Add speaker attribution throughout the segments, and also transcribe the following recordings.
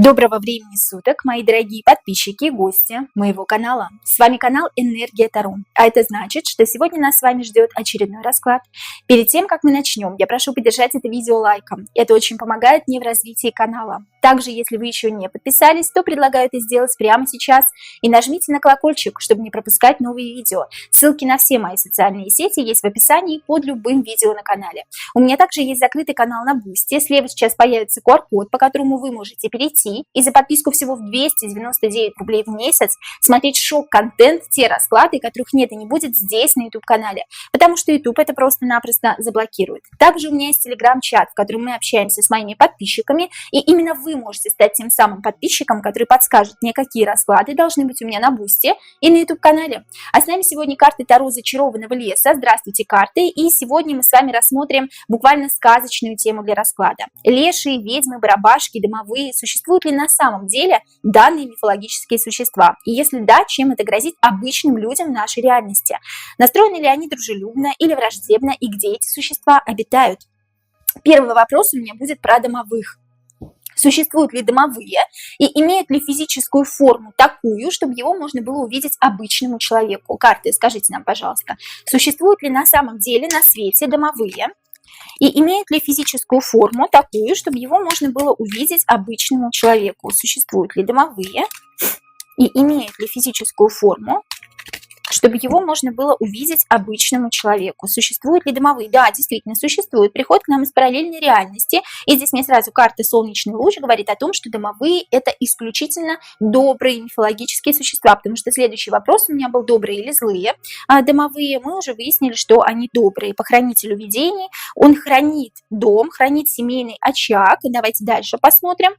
Speaker 1: Доброго времени суток, мои дорогие подписчики и гости моего канала. С вами канал Энергия Таро. А это значит, что сегодня нас с вами ждет очередной расклад. Перед тем, как мы начнем, я прошу поддержать это видео лайком. Это очень помогает мне в развитии канала. Также, если вы еще не подписались, то предлагаю это сделать прямо сейчас и нажмите на колокольчик, чтобы не пропускать новые видео. Ссылки на все мои социальные сети есть в описании под любым видео на канале. У меня также есть закрытый канал на Бусти. Слева сейчас появится QR-код, по которому вы можете перейти и за подписку всего в 299 рублей в месяц смотреть шок-контент, те расклады, которых нет и не будет здесь на YouTube-канале, потому что YouTube это просто-напросто заблокирует. Также у меня есть телеграм-чат, в котором мы общаемся с моими подписчиками, и именно вы можете стать тем самым подписчиком, который подскажет мне, какие расклады должны быть у меня на Бусти и на YouTube-канале. А с нами сегодня карты Таро Зачарованного леса. Здравствуйте, карты! И сегодня мы с вами рассмотрим буквально сказочную тему для расклада. Лешие, ведьмы, барабашки, домовые. Существуют ли на самом деле данные мифологические существа? И если да, чем это грозит обычным людям в нашей реальности? Настроены ли они дружелюбно или враждебно, и где эти существа обитают? Первый вопрос у меня будет про домовых. Существуют ли домовые и имеют ли физическую форму такую, чтобы его можно было увидеть обычному человеку? Карты, скажите нам, пожалуйста, существуют ли на самом деле на свете домовые и имеют ли физическую форму такую, чтобы его можно было увидеть обычному человеку? Существуют ли домовые и имеют ли физическую форму, чтобы его можно было увидеть обычному человеку? Существуют ли домовые? Да, действительно, существуют. Приходят к нам из параллельной реальности. И здесь мне сразу карта «Солнечный луч» говорит о том, что домовые – это исключительно добрые мифологические существа. Потому что следующий вопрос у меня был: добрые или злые? А домовые, мы уже выяснили, что они добрые. По хранителю видений он хранит дом, хранит семейный очаг. Давайте дальше посмотрим.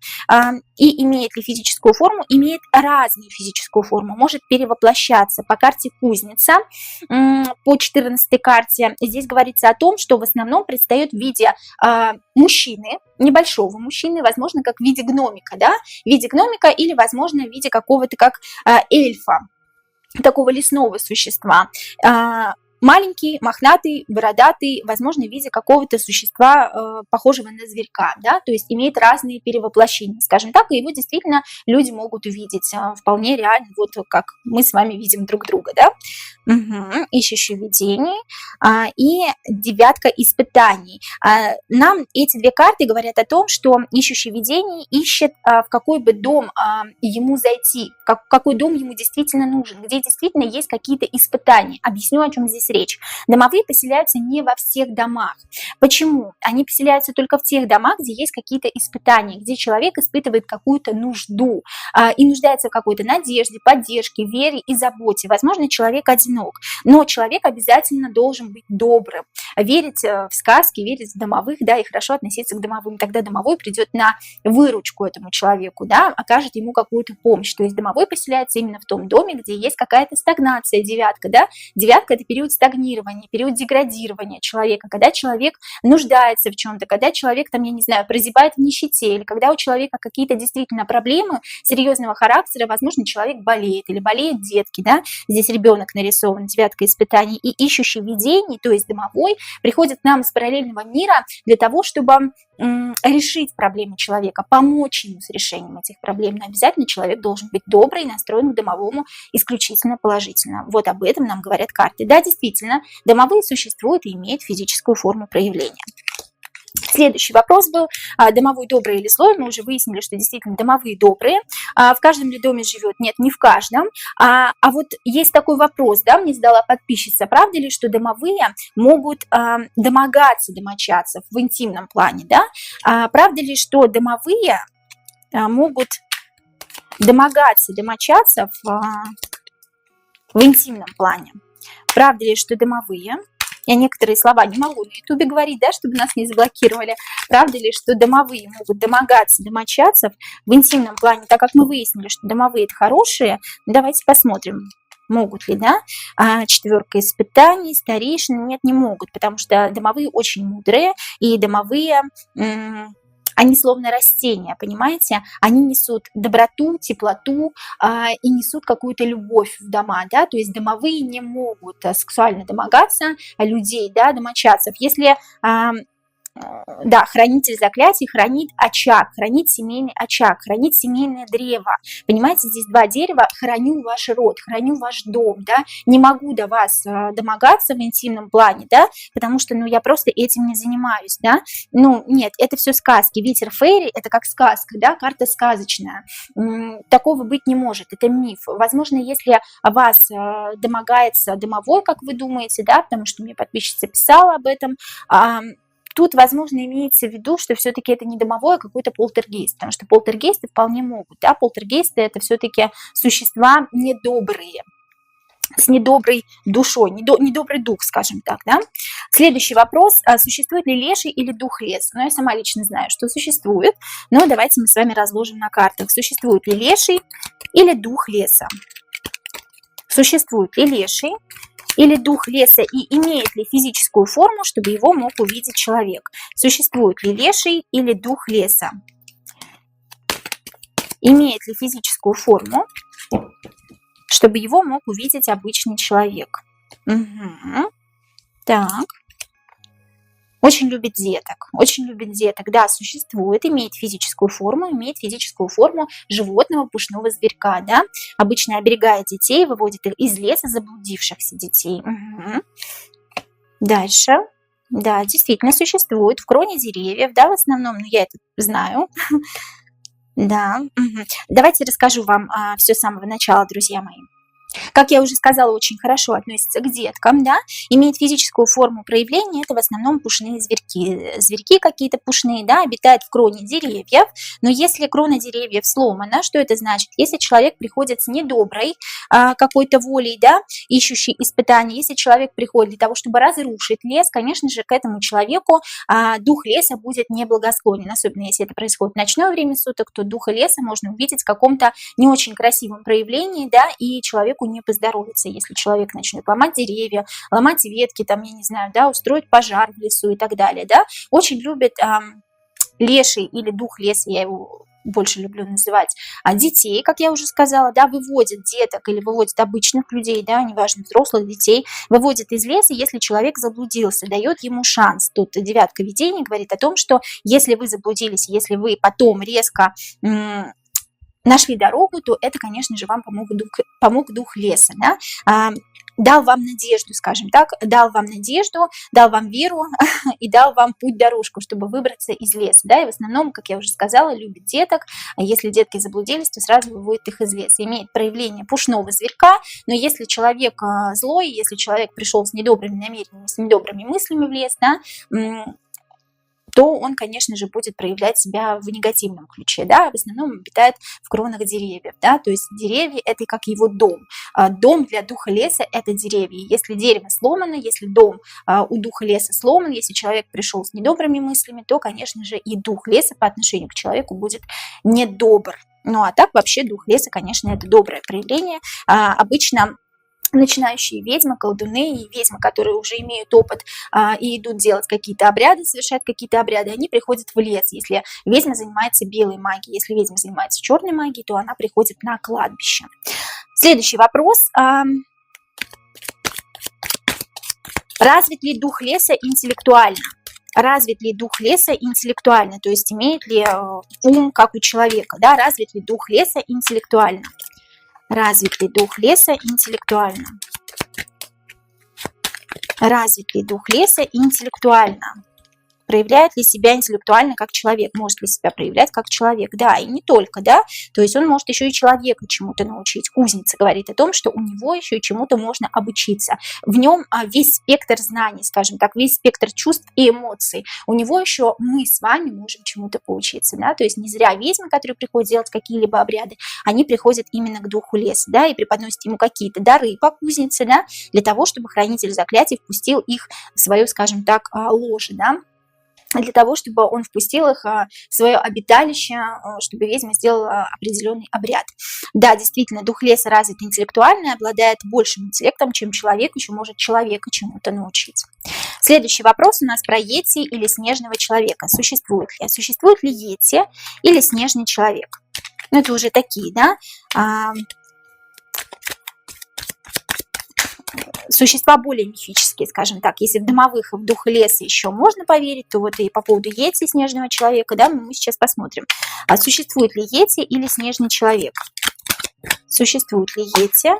Speaker 1: И имеет ли физическую форму? Имеет разную физическую форму. Может перевоплощаться. По карте Кузница, по 14 карте, здесь говорится о том, что в основном предстает в виде мужчины, небольшого мужчины, возможно, как в виде гномика, да, в виде гномика или, возможно, в виде какого-то как эльфа, такого лесного существа. Маленький, мохнатый, бородатый, возможно, в виде какого-то существа, похожего на зверька, да, то есть имеет разные перевоплощения, скажем так, и его действительно люди могут увидеть вполне реально, вот как мы с вами видим друг друга, да. Ищущий видений и девятка испытаний. Нам эти две карты говорят о том, что ищущий видений ищет, в какой бы дом ему зайти, какой дом ему действительно нужен, где действительно есть какие-то испытания. Объясню, о чем здесь речь. Домовые поселяются не во всех домах. Почему? Они поселяются только в тех домах, где есть какие-то испытания, где человек испытывает какую-то нужду и нуждается в какой-то надежде, поддержке, вере и заботе. Возможно, человек одинок, но человек обязательно должен быть добрым, верить в сказки, верить в домовых, да, и хорошо относиться к домовым. Тогда домовой придет на выручку этому человеку, да, окажет ему какую-то помощь. То есть домовой поселяется именно в том доме, где есть какая-то стагнация, девятка, да. Девятка – это период стагнирования, период деградирования человека, когда человек нуждается в чем-то, когда человек, там, я не знаю, прозябает в нищете, или когда у человека какие-то действительно проблемы серьезного характера, возможно, человек болеет, или болеют детки, да, здесь ребенок нарисован, девятка испытаний, и ищущий видений, то есть домовой, приходит к нам из параллельного мира для того, чтобы решить проблемы человека, помочь ему с решением этих проблем. Но обязательно человек должен быть добрый и настроен к домовому исключительно положительно. Вот об этом нам говорят карты. Да, действительно, домовые существуют и имеют физическую форму проявления. Следующий вопрос был: домовой добрый или злой? Мы уже выяснили, что действительно домовые добрые. В каждом ли доме живет? Нет, не в каждом. А вот есть такой вопрос, да, мне задала подписчица: правда ли, что домовые могут домогаться домочадцев в интимном плане, да? Правда ли, что домовые могут домогаться домочадцев в интимном плане? Правда ли, что домовые... Я некоторые слова не могу на ютубе говорить, да, чтобы нас не заблокировали. Правда ли, что домовые могут домогаться домочадцев в интимном плане, так как мы выяснили, что домовые – это хорошие? Давайте посмотрим, могут ли, да. Четверка испытаний, старейшины, нет, не могут, потому что домовые очень мудрые, и домовые... Они словно растения, понимаете? Они несут доброту, теплоту и несут какую-то любовь в дома, да? То есть домовые не могут сексуально домогаться людей, да, домочадцев. Если да, хранитель заклятий хранит очаг, хранит семейный очаг, хранит семейное древо. Понимаете, здесь два дерева. Храню ваш род, храню ваш дом, да. Не могу до вас домогаться в интимном плане, да, потому что, ну, я просто этим не занимаюсь, да. Ну, нет, это все сказки. Ветер фейри – это как сказка, да, карта сказочная. Такого быть не может, это миф. Возможно, если вас домогается домовой, как вы думаете, да, потому что мне подписчица писала об этом, тут, возможно, имеется в виду, что все-таки это не домовой, а какой-то полтергейст, потому что полтергейсты вполне могут, да, полтергейсты – это все-таки существа недобрые, с недоброй душой, недобрый дух, скажем так, да. Следующий вопрос, существует ли леший или дух леса? Ну, я сама лично знаю, что существует, но давайте мы с вами разложим на картах. Существует ли леший или дух леса? Существует ли леший или дух леса и имеет ли физическую форму, чтобы его мог увидеть человек? Существует ли леший или дух леса? Имеет ли физическую форму, чтобы его мог увидеть обычный человек? Угу. Так. Очень любит деток, да, существует, имеет физическую форму животного, пушного зверька, да, обычно оберегает детей, выводит их из леса заблудившихся детей. Угу. Дальше, да, действительно существует в кроне деревьев, да, в основном, ну, я это знаю, да, давайте расскажу вам все с самого начала, друзья мои. Как я уже сказала, очень хорошо относится к деткам, да, имеет физическую форму проявления, это в основном пушные зверьки. Зверьки какие-то пушные, да, обитают в кроне деревьев, но если крона деревьев сломана, что это значит? Если человек приходит с недоброй какой-то волей, да, ищущей испытаний, если человек приходит для того, чтобы разрушить лес, конечно же, к этому человеку дух леса будет неблагосклонен, особенно если это происходит в ночное время суток, то духа леса можно увидеть в каком-то не очень красивом проявлении, да, и человеку не поздоровится, если человек начнет ломать деревья, ломать ветки, там, я не знаю, да, устроить пожар в лесу и так далее, да. Очень любит леший или дух леса, я его больше люблю называть, детей, как я уже сказала, да, выводит деток или выводит обычных людей, да, неважно, взрослых детей, выводит из леса, если человек заблудился, дает ему шанс. Тут девятка видений говорит о том, что если вы заблудились, если вы потом резко нашли дорогу, то это, конечно же, вам помог дух леса, да? Дал вам надежду, скажем так, дал вам надежду, дал вам веру и дал вам путь-дорожку, чтобы выбраться из леса, да, и в основном, как я уже сказала, любит деток, а если детки заблудились, то сразу выводит их из леса, имеет проявление пушного зверька, но если человек злой, если человек пришел с недобрыми намерениями, с недобрыми мыслями в лес, да, то он, конечно же, будет проявлять себя в негативном ключе, да, в основном обитает в кронах деревьев, да, то есть деревья – это как его дом. Дом для духа леса – это деревья. Если дерево сломано, если дом у духа леса сломан, если человек пришел с недобрыми мыслями, то, конечно же, и дух леса по отношению к человеку будет недобр. Ну, а так вообще дух леса, конечно, это доброе проявление. Обычно начинающие ведьмы, колдуны и ведьмы, которые уже имеют опыт и идут делать какие-то обряды, совершать какие-то обряды, они приходят в лес. Если ведьма занимается белой магией, если ведьма занимается черной магией, то она приходит на кладбище. Следующий вопрос. Развит ли дух леса интеллектуально? Развит ли дух леса интеллектуально? То есть имеет ли ум, как у человека? Да? Развит ли дух леса интеллектуально? Развит ли дух леса интеллектуально? Развит ли дух леса интеллектуально? Проявляет ли себя интеллектуально как человек? Может ли себя проявлять как человек? Да, и не только, да. То есть он может еще и человека чему-то научить. Кузница говорит о том, что у него еще и чему-то можно обучиться. В нем весь спектр знаний, скажем так, весь спектр чувств и эмоций. У него еще мы с вами можем чему-то поучиться, да. То есть не зря ведьмы, которые приходят делать какие-либо обряды, они приходят именно к духу леса, да, и преподносят ему какие-то дары по кузнице, да, для того, чтобы хранитель заклятий впустил их в свое, скажем так, ложе, да. Для того, чтобы он впустил их в свое обиталище, чтобы ведьма сделала определенный обряд. Да, действительно, дух леса развит интеллектуально, обладает большим интеллектом, чем человек, еще может человека чему-то научить. Следующий вопрос у нас про йети или снежного человека. Существует ли? Существует ли йети или снежный человек? Ну, это уже такие, да, Существа более мифические, скажем так. Если в домовых и в духа леса еще можно поверить, то вот и по поводу Йети, снежного человека, да, мы сейчас посмотрим. А существует ли Йети или снежный человек? Существует ли Йети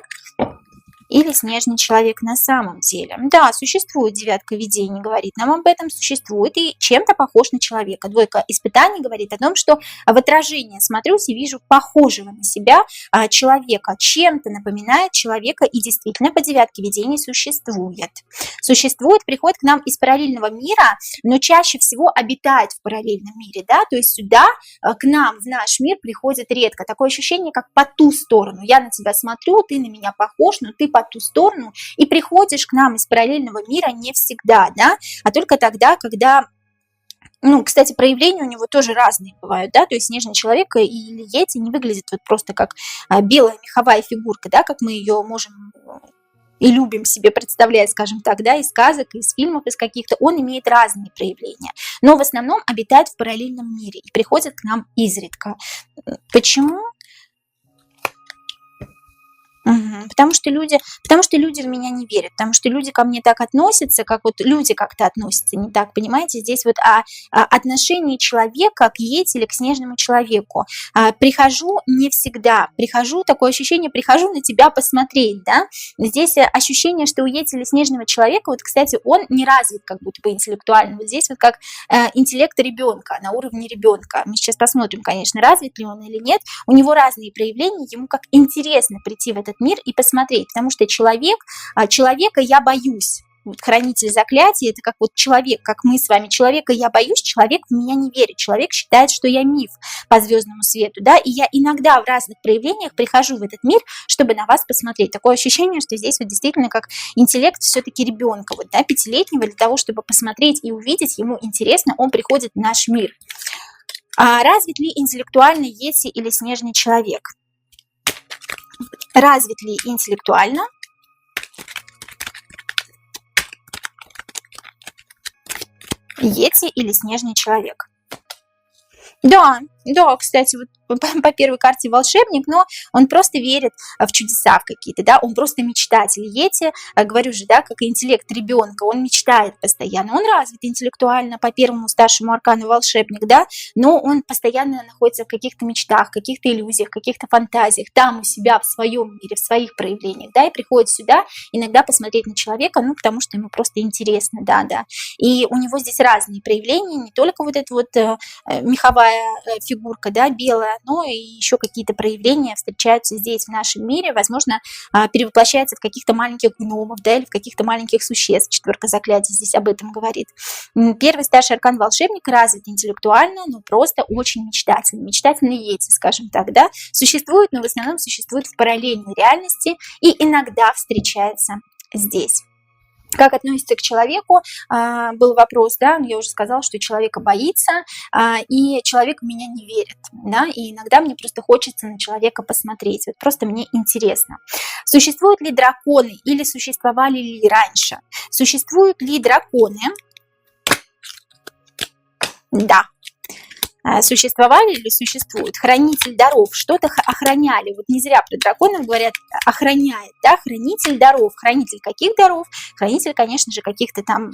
Speaker 1: или снежный человек на самом деле? Да, существует, девятка видений говорит нам об этом, существует и чем-то похож на человека. Двойка испытаний говорит о том, что в отражении смотрюсь и вижу похожего на себя человека, чем-то напоминает человека и действительно по девятке видений существует. Существует, приходит к нам из параллельного мира, но чаще всего обитает в параллельном мире, да, то есть сюда к нам, в наш мир приходит редко. Такое ощущение, как по ту сторону. Я на тебя смотрю, ты на меня похож, но ты по ту сторону, и приходишь к нам из параллельного мира не всегда, да, а только тогда, когда, ну, кстати, проявления у него тоже разные бывают, да, то есть снежный человек или Йети не выглядит вот просто как белая меховая фигурка, да, как мы ее можем и любим себе представлять, скажем так, да, из сказок, из фильмов, из каких-то, он имеет разные проявления, но в основном обитает в параллельном мире и приходит к нам изредка. Почему? Потому что люди в меня не верят, потому что люди ко мне так относятся, как вот люди как-то относятся, не так, понимаете? Здесь вот о отношении человека к Йети или к снежному человеку. Прихожу не всегда, такое ощущение, прихожу на тебя посмотреть, да? Здесь ощущение, что у Йети или снежного человека, вот, кстати, он не развит как будто бы интеллектуально, вот здесь вот как интеллект ребенка, на уровне ребенка. Мы сейчас посмотрим, конечно, развит ли он или нет. У него разные проявления, ему как интересно прийти в этот мир и посмотреть, потому что человека я боюсь. Вот хранитель заклятий, это как вот человек, как мы с вами. Человека я боюсь, человек в меня не верит. Человек считает, что я миф по звездному свету, да, и я иногда в разных проявлениях прихожу в этот мир, чтобы на вас посмотреть. Такое ощущение, что здесь вот действительно как интеллект все-таки ребенка, вот, да, 5-летнего, для того, чтобы посмотреть и увидеть, ему интересно, он приходит в наш мир. А развит ли интеллектуально Йети или снежный человек? Развит ли интеллектуально Йети или снежный человек? Да, кстати, вот по первой карте волшебник, но он просто верит в чудеса в какие-то, да, он просто мечтатель. Йети, говорю же, да, как интеллект ребенка, он мечтает постоянно, он развит интеллектуально по первому старшему аркану волшебник, да, но он постоянно находится в каких-то мечтах, каких-то иллюзиях, каких-то фантазиях, там у себя в своем мире, в своих проявлениях, да, и приходит сюда иногда посмотреть на человека, ну, потому что ему просто интересно, да, и у него здесь разные проявления, не только вот эта вот меховая фигурка, да, белая, но и еще какие-то проявления встречаются здесь, в нашем мире, возможно, перевоплощается в каких-то маленьких гномов, да, или в каких-то маленьких существ. Четверка заклятий здесь об этом говорит. Первый старший аркан волшебник развит интеллектуально, но просто очень мечтательный. Мечтательный Йети, скажем так, да, существует, но в основном существует в параллельной реальности и иногда встречается здесь. Как относится к человеку, был вопрос, да, я уже сказала, что человека боится, и человек в меня не верит, да, и иногда мне просто хочется на человека посмотреть, вот просто мне интересно. Существуют ли драконы или существовали ли раньше? Существуют ли драконы? Да. Существовали или существуют? Хранитель даров, что-то охраняли. Вот не зря про драконов говорят, охраняет, да, хранитель даров. Хранитель каких даров? Хранитель, конечно же, каких-то там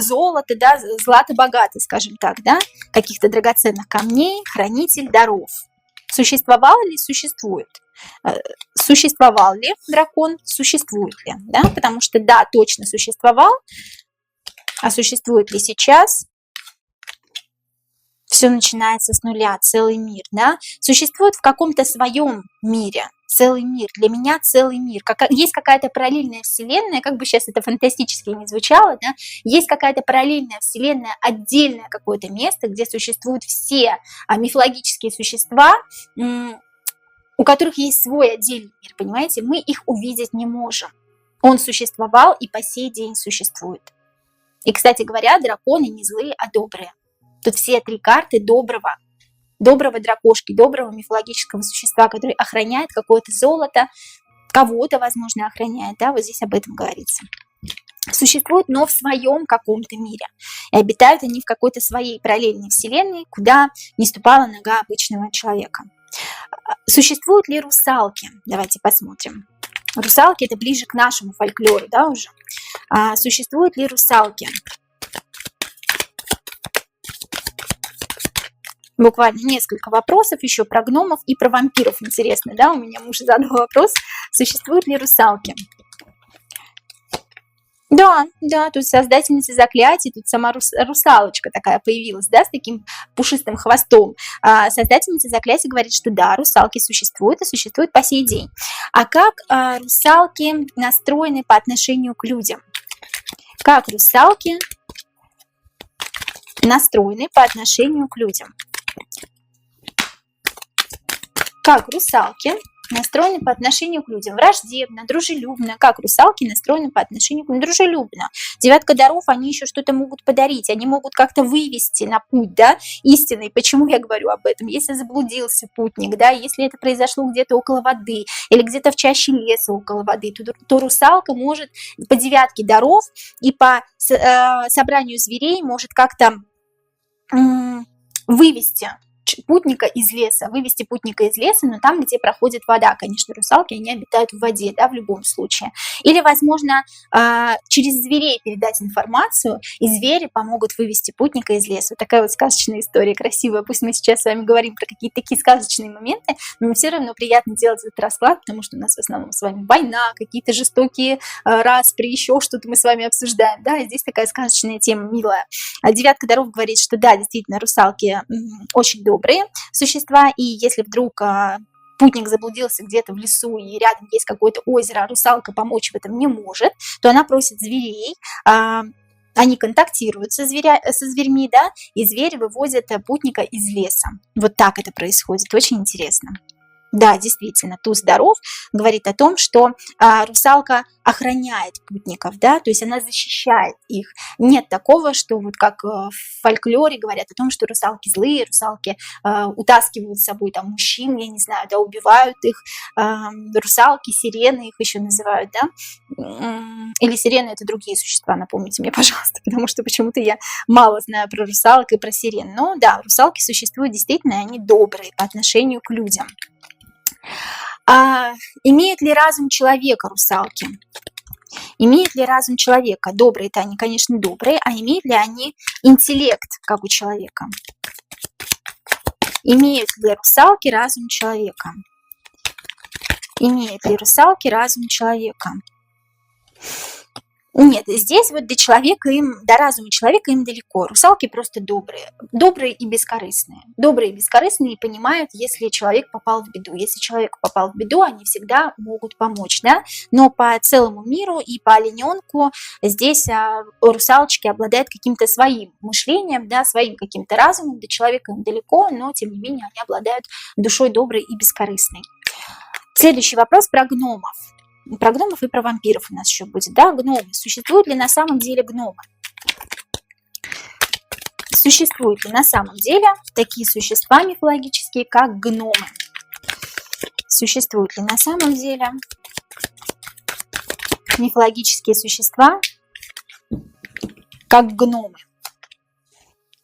Speaker 1: золота, да, злато-богато, скажем так, да, каких-то драгоценных камней, хранитель даров. Существовал ли? Существует. Существовал ли дракон? Существует ли, да, потому что, да, точно существовал, а существует ли сейчас? Все начинается с нуля, целый мир, да, существует в каком-то своем мире, целый мир, для меня целый мир, есть какая-то параллельная вселенная, как бы сейчас это фантастически не звучало, да, есть какая-то параллельная вселенная, отдельное какое-то место, где существуют все мифологические существа, у которых есть свой отдельный мир, понимаете, мы их увидеть не можем, он существовал и по сей день существует. И, кстати говоря, драконы не злые, а добрые. Тут все три карты доброго дракошки, доброго мифологического существа, который охраняет какое-то золото, кого-то, возможно, охраняет, да, вот здесь об этом говорится. Существуют, но в своем каком-то мире. И обитают они в какой-то своей параллельной вселенной, куда не ступала нога обычного человека. Существуют ли русалки? Давайте посмотрим. Русалки — это ближе к нашему фольклору, да, уже. Существуют ли русалки? Буквально несколько вопросов еще про гномов и про вампиров. Интересно, да? У меня муж задал вопрос, существуют ли русалки? Да, да, тут создательница заклятий, тут сама русалочка такая появилась, да, с таким пушистым хвостом. Создательница заклятий говорит, что да, русалки существуют и существуют по сей день. А как русалки настроены по отношению к людям? Как русалки настроены по отношению к людям? Как русалки настроены по отношению к людям? Враждебно, дружелюбно. Как русалки настроены по отношению к людям? Дружелюбно. Девятка даров, они еще что-то могут подарить, они могут как-то вывести на путь, да, истинный. Почему я говорю об этом? Если заблудился путник, да, если это произошло где-то около воды или где-то в чаще леса около воды, то русалка может по девятке даров и по собранию зверей может как-то вывести путника из леса, но там, где проходит вода. Конечно, русалки, они обитают в воде, да, в любом случае. Или, возможно, через зверей передать информацию, и звери помогут вывести путника из леса. Вот такая вот сказочная история, красивая. Пусть мы сейчас с вами говорим про какие-то такие сказочные моменты, но все равно приятно делать этот расклад, потому что у нас в основном с вами война, какие-то жестокие распри, еще что-то мы с вами обсуждаем, да, и здесь такая сказочная тема милая. Девятка даров говорит, что да, действительно, русалки очень добрые существа, и если вдруг путник заблудился где-то в лесу и рядом есть какое-то озеро, а русалка помочь в этом не может, то она просит зверей, они контактируют со зверьми, да, и звери вывозят путника из леса. Вот так это происходит, очень интересно. Да, действительно, туз даров говорит о том, что русалка охраняет путников, да, то есть она защищает их. Нет такого, что вот как в фольклоре говорят о том, что русалки злые, русалки утаскивают с собой там мужчин, я не знаю, да, убивают их, русалки, сирены их еще называют, да, или сирены — это другие существа, напомните мне, пожалуйста, потому что почему-то я мало знаю про русалок и про сирен. Но да, русалки существуют действительно, и они добрые по отношению к людям. Имеют ли разум человека русалки? Имеют ли разум человека? Добрые-то они, конечно, добрые, а имеют ли они интеллект, как у человека? Имеют ли русалки разум человека? Имеют ли русалки разум человека? Нет, здесь вот до разума человека им далеко. Русалки просто добрые и бескорыстные. Добрые и бескорыстные и понимают, если человек попал в беду. Если человек попал в беду, они всегда могут помочь, да. Но по целому миру и по олененку здесь русалочки обладают каким-то своим мышлением, да, своим каким-то разумом. До человека им далеко, но тем не менее они обладают душой доброй и бескорыстной. Следующий вопрос про гномов. Про гномов и про вампиров у нас еще будет, да, гномы. Существуют ли на самом деле гномы? Существуют ли на самом деле такие существа мифологические, как гномы? Существуют ли на самом деле мифологические существа, как гномы?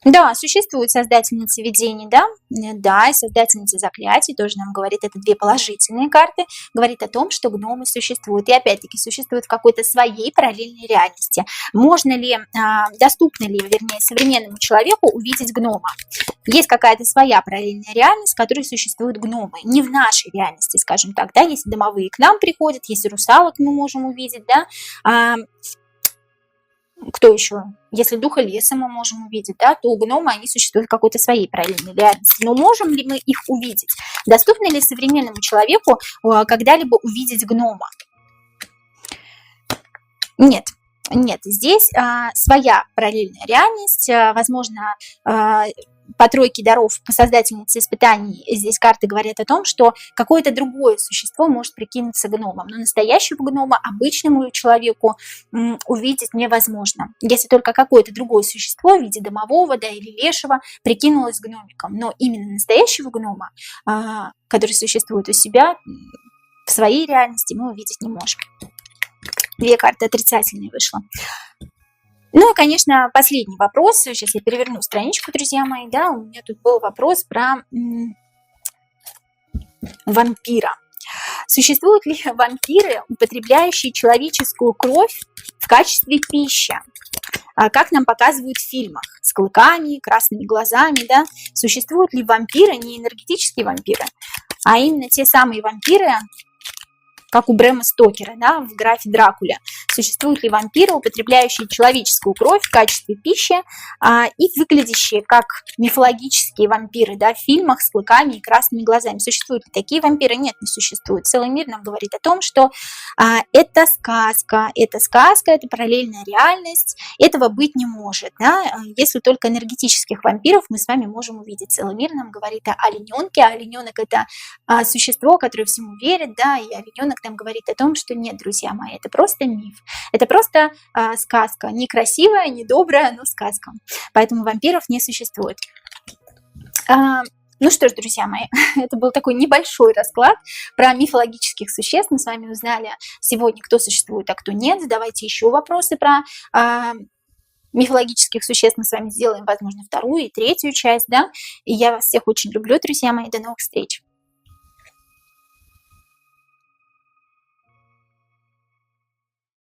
Speaker 1: Да, существуют создательницы видений, да, и создательница заклятий тоже нам говорит, это две положительные карты, говорит о том, что гномы существуют, и опять-таки существуют в какой-то своей параллельной реальности. Можно ли, доступно ли, вернее, современному человеку увидеть гнома? Есть какая-то своя параллельная реальность, в которой существуют гномы, не в нашей реальности, скажем так, да, если домовые к нам приходят, если русалок мы можем увидеть, да, кто еще? Если духа леса мы можем увидеть, да, то гномы, они существуют в какой-то своей параллельной реальности. Но можем ли мы их увидеть? Доступно ли современному человеку когда-либо увидеть гнома? Нет. Нет, здесь своя параллельная реальность, возможно, по тройке даров, по создательнице испытаний, здесь карты говорят о том, что какое-то другое существо может прикинуться гномом, но настоящего гнома обычному человеку увидеть невозможно, если только какое-то другое существо в виде домового, да, или лешего прикинулось гномиком, но именно настоящего гнома, который существует у себя в своей реальности, мы увидеть не можем. Две карты отрицательные вышло. Ну и, конечно, последний вопрос. Сейчас я переверну страничку, друзья мои. Да, у меня тут был вопрос про вампира. Существуют ли вампиры, употребляющие человеческую кровь в качестве пищи? Как нам показывают в фильмах, с клыками, красными глазами, да? Существуют ли вампиры, не энергетические вампиры, а именно те самые вампиры, как у Брэма Стокера, да, в графе Дракуля. Существуют ли вампиры, употребляющие человеческую кровь в качестве пищи и выглядящие как мифологические вампиры, да, в фильмах с клыками и красными глазами? Существуют ли такие вампиры? Нет, не существует. Целый мир нам говорит о том, что это сказка, это параллельная реальность, этого быть не может, да, если только энергетических вампиров мы с вами можем увидеть. Целый мир нам говорит о олененке, а олененок это существо, которое всему верит, да, и олененок нам говорит о том, что нет, друзья мои, это просто миф, это просто сказка, некрасивая, недобрая, но сказка. Поэтому вампиров не существует. Ну что ж, друзья мои, это был такой небольшой расклад про мифологических существ. Мы с вами узнали сегодня, кто существует, а кто нет. Задавайте еще вопросы про мифологических существ. Мы с вами сделаем, возможно, вторую и третью часть, да. И я вас всех очень люблю, друзья мои. До новых встреч!